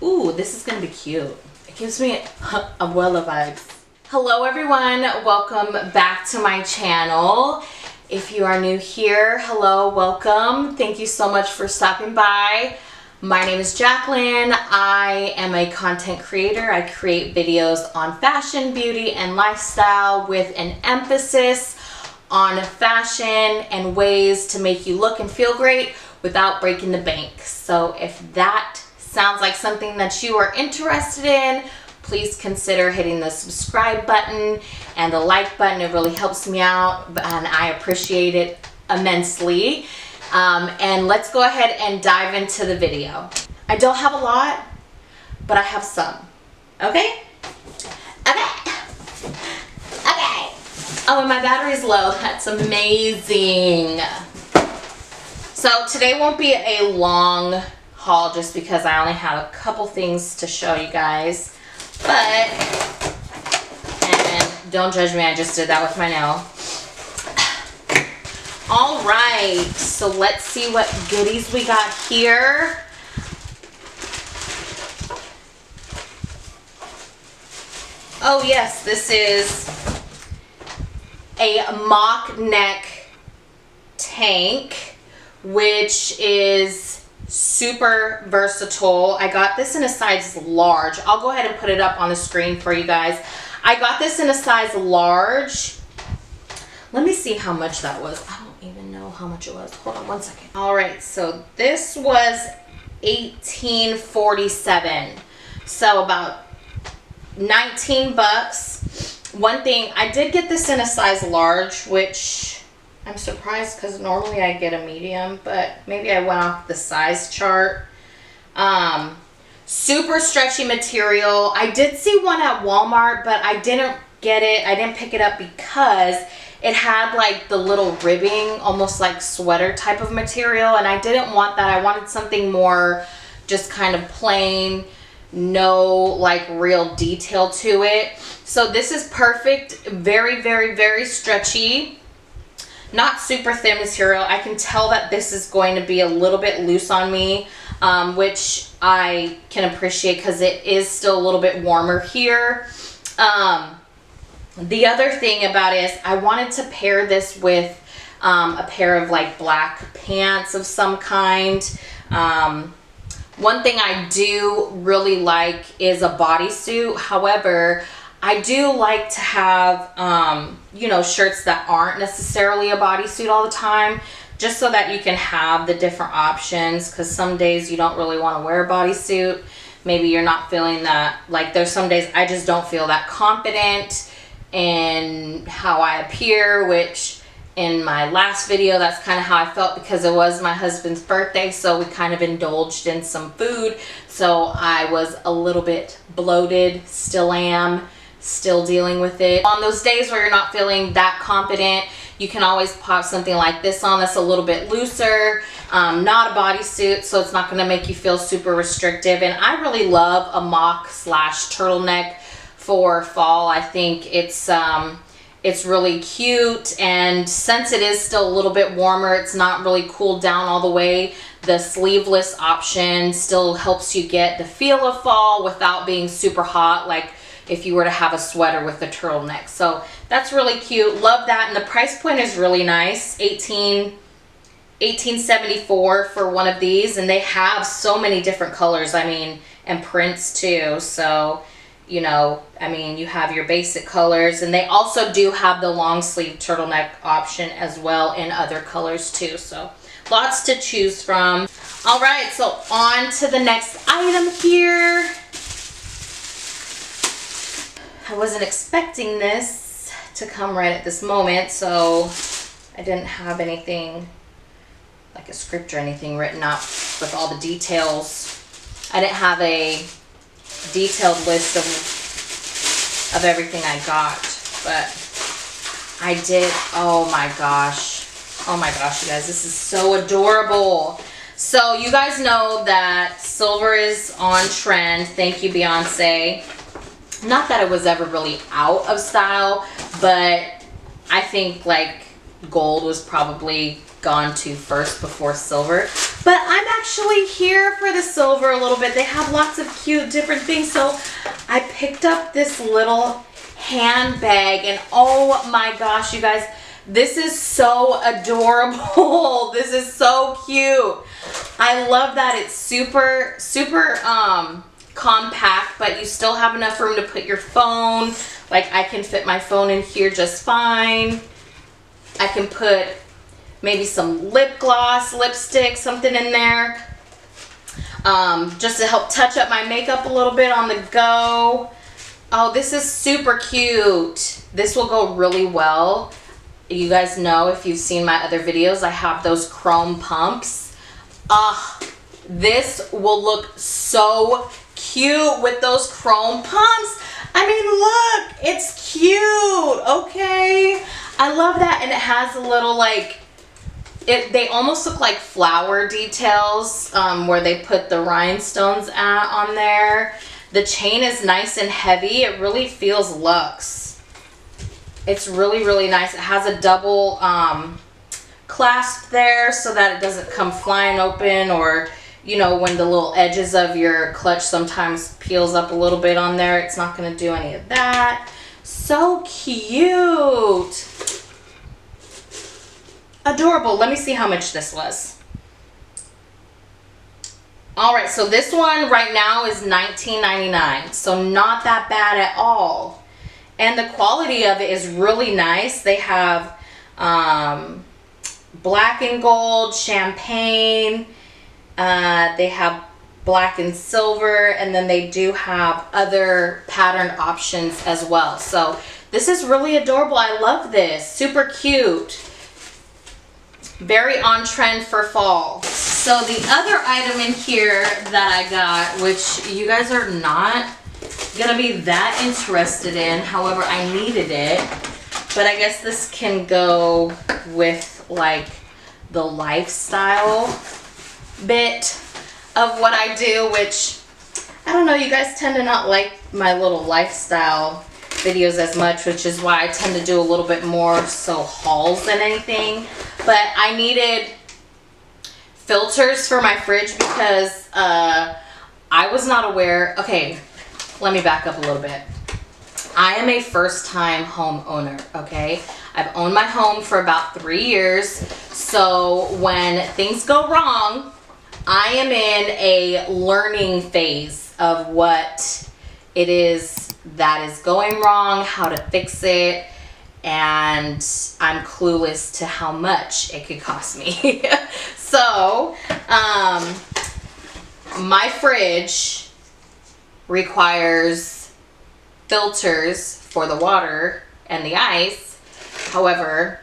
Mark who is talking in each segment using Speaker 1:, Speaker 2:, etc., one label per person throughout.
Speaker 1: Ooh, this is gonna be cute. It gives me abuela vibes. Hello everyone, welcome back to my channel. If you are new here, hello, welcome. Thank you so much for stopping by. My name is Jacqueline. I am a content creator. I create videos on fashion, beauty, and lifestyle with an emphasis on fashion and ways to make you look and feel great without breaking the bank. So if that sounds like something that you are interested in, please consider hitting the subscribe button and the like button. It really helps me out and I appreciate it immensely. And let's go ahead and dive into the video. I don't have a lot, but I have some. Okay? Okay. Oh, and my battery's low. That's amazing. So today won't be a long haul just because I only have a couple things to show you guys. But, and don't judge me, I just did that with my nail. All right, so let's see what goodies we got here. Oh yes, this is a mock neck tank, which is super versatile. I got this in a size large. I'll go ahead and put it up on the screen for you guys. I got this in a size large. Let me see how much that was. I don't even know how much it was. Hold on one second. All right, so this was $18.47. So about 19 bucks. One thing, I did get this in a size large, which I'm surprised because normally I get a medium, but maybe I went off the size chart. Super stretchy material. I did see one at Walmart, but I didn't get it. I didn't pick it up because it had like the little ribbing, almost like sweater type of material, and I didn't want that. I wanted something more just kind of plain, no like real detail to it. So this is perfect. Very, very, very stretchy. Not super thin material. I can tell that this is going to be a little bit loose on me, which I can appreciate because it is still a little bit warmer here. The other thing about it is I wanted to pair this with a pair of like black pants of some kind. One thing I do really like is a bodysuit. However, I do like to have, you know, shirts that aren't necessarily a bodysuit all the time, just so that you can have the different options, because some days you don't really want to wear a bodysuit. Maybe you're not feeling that, like there's some days I just don't feel that confident in how I appear, which in my last video, that's kind of how I felt because it was my husband's birthday, so we kind of indulged in some food. So I was a little bit bloated, still am. Still dealing with it. On those days where you're not feeling that confident, you can always pop something like this on that's a little bit looser, not a bodysuit, so it's not going to make you feel super restrictive. And I really love a mock slash turtleneck for fall. I think it's really cute, and since it is still a little bit warmer, it's not really cooled down all the way. The sleeveless option still helps you get the feel of fall without being super hot, like if you were to have a sweater with a turtleneck. So that's really cute. Love that. And the price point is really nice. $18.74 for one of these. And they have so many different colors, I mean, and prints too. So, you know, I mean, you have your basic colors, and they also do have the long sleeve turtleneck option as well in other colors too. So lots to choose from. All right, so on to the next item here. I wasn't expecting this to come right at this moment, so I didn't have anything like a script or anything written up with all the details. I didn't have a detailed list of everything I got, but I did. Oh my gosh, you guys, this is so adorable. So you guys know that silver is on trend. Thank you, Beyonce. Not that it was ever really out of style, but I think like gold was probably gone to first before silver. But I'm actually here for the silver a little bit. They have lots of cute different things. So I picked up this little handbag, and oh my gosh, you guys, this is so adorable. This is so cute. I love that it's super compact, but you still have enough room to put your phone. Like, I can fit my phone in here just fine. I can put maybe some lip gloss, lipstick, something in there, just to help touch up my makeup a little bit on the go. Oh, this is super cute. This will go really well. You guys know, if you've seen my other videos, I have those chrome pumps. This will look so cute with those chrome pumps. I mean, look, it's cute, okay? I love that, and it has a little, like, they almost look like flower details, where they put the rhinestones on there. The chain is nice and heavy. It really feels luxe. It's really, really nice. It has a double clasp there so that it doesn't come flying open, or, you know, when the little edges of your clutch sometimes peels up a little bit on there, it's not going to do any of that. So cute. Adorable. Let me see how much this was. All right, so this one right now is $19.99, so not that bad at all. And the quality of it is really nice. They have black and gold, champagne. They have black and silver, and then they do have other pattern options as well. So this is really adorable. I love this. Super cute. Very on trend for fall. So the other item in here that I got, which you guys are not gonna be that interested in, however, I needed it, but I guess this can go with like the lifestyle bit of what I do, which I don't know, you guys tend to not like my little lifestyle videos as much, which is why I tend to do a little bit more so hauls than anything. But I needed filters for my fridge because I was not aware. Okay, let me back up a little bit. I am a first-time homeowner, okay? I've owned my home for about 3 years, so when things go wrong, I am in a learning phase of what it is that is going wrong, how to fix it, and I'm clueless to how much it could cost me. So, my fridge requires filters for the water and the ice. However,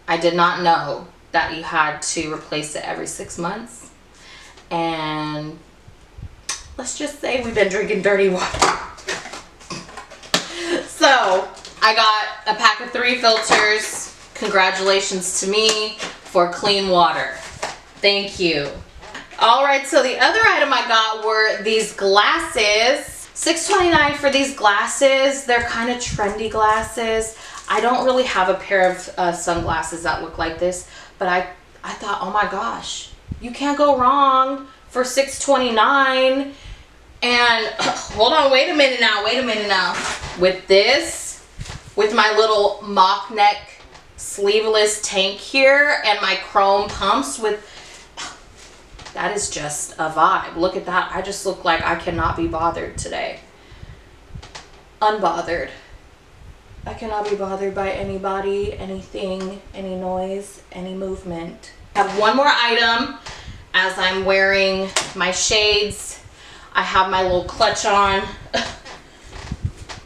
Speaker 1: I did not know that you had to replace it every 6 months. And let's just say we've been drinking dirty water. So I got a pack of 3 filters. Congratulations to me for clean water. Thank you. All right, so the other item I got were these glasses. $6.29 for these glasses. They're kind of trendy glasses. I don't really have a pair of sunglasses that look like this, but I thought, oh my gosh, you can't go wrong for $6.29. And hold on, wait a minute now. With this, with my little mock neck sleeveless tank here and my chrome pumps, that is just a vibe. Look at that. I just look like I cannot be bothered today. Unbothered. I cannot be bothered by anybody, anything, any noise, any movement. I have one more item as I'm wearing my shades. I have my little clutch on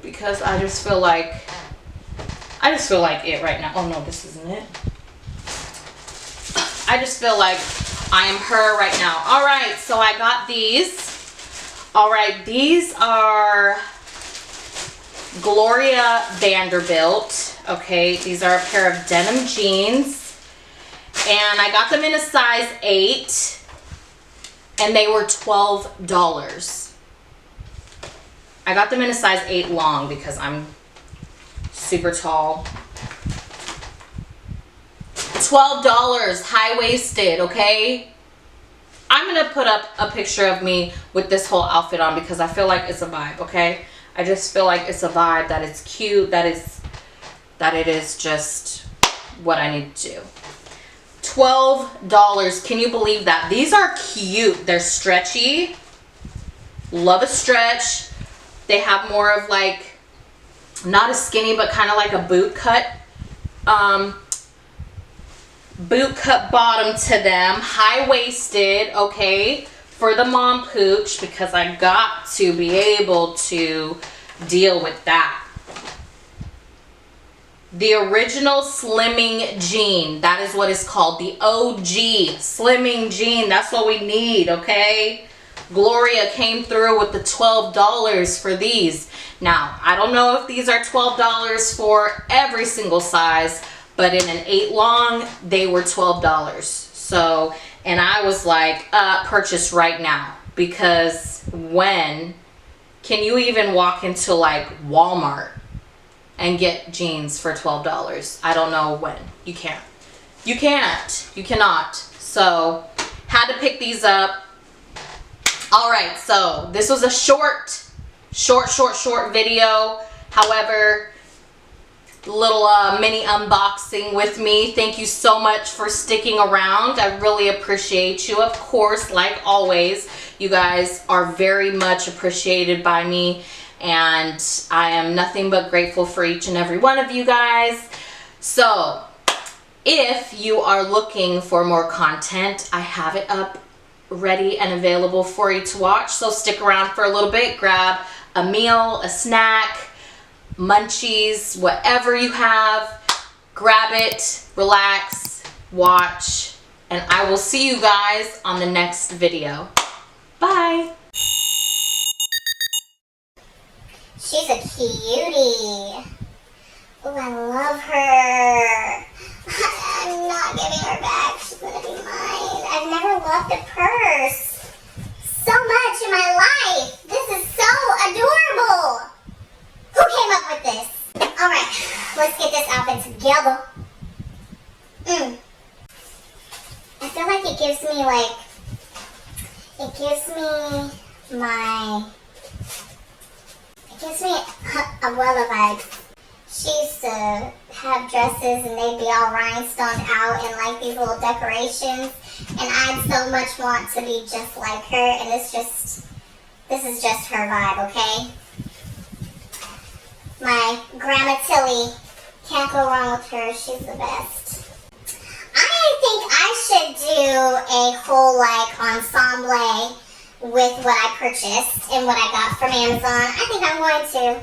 Speaker 1: because I just feel like it right now. Oh no, this isn't it. I just feel like I am her right now. All right, so I got these. All right, these are Gloria Vanderbilt. Okay, these are a pair of denim jeans. And I got them in a size 8. And they were $12. I got them in a size 8 long because I'm super tall. $12. $12, high-waisted, okay? I'm gonna put up a picture of me with this whole outfit on because I feel like it's a vibe, okay? I just feel like it's a vibe, that it's cute, that it is just what I need to do. $12. Can you believe that? These are cute. They're stretchy. Love a stretch. They have more of like, not a skinny, but kind of like a boot cut bottom to them. High-waisted, okay, for the mom pooch, because I got to be able to deal with that. The original slimming jean. That is what it's called. The OG slimming jean. That's what we need, okay? Gloria came through with the $12 for these. Now, I don't know if these are $12 for every single size, but in an 8 long, they were $12. So, and I was like, purchase right now. Because when can you even walk into like Walmart and get jeans for $12? I don't know when. You can't. You can't. You cannot. So, had to pick these up. Alright, so this was a short video. However, little mini unboxing with me. Thank you so much for sticking around. I really appreciate you. Of course, like always, you guys are very much appreciated by me, and I am nothing but grateful for each and every one of you guys. So if you are looking for more content, I have it up ready and available for you to watch. So stick around for a little bit, grab a meal, a snack, munchies, whatever you have, grab it, relax, watch, and I will see you guys on the next video. Bye.
Speaker 2: She's a cutie. Oh, I love her. I'm not giving her back. She's gonna be mine. I've never loved a purse so much in my life. This is so adorable. Who came up with this? Alright, let's get this outfit together. I feel like it gives me a Abuela vibe. She used to have dresses and they'd be all rhinestoned out and like these little decorations. And I'd so much want to be just like her, and this is just her vibe, okay? My Grandma Tilly, can't go wrong with her, she's the best. I think I should do a whole like ensemble with what I purchased and what I got from Amazon. I think I'm going to.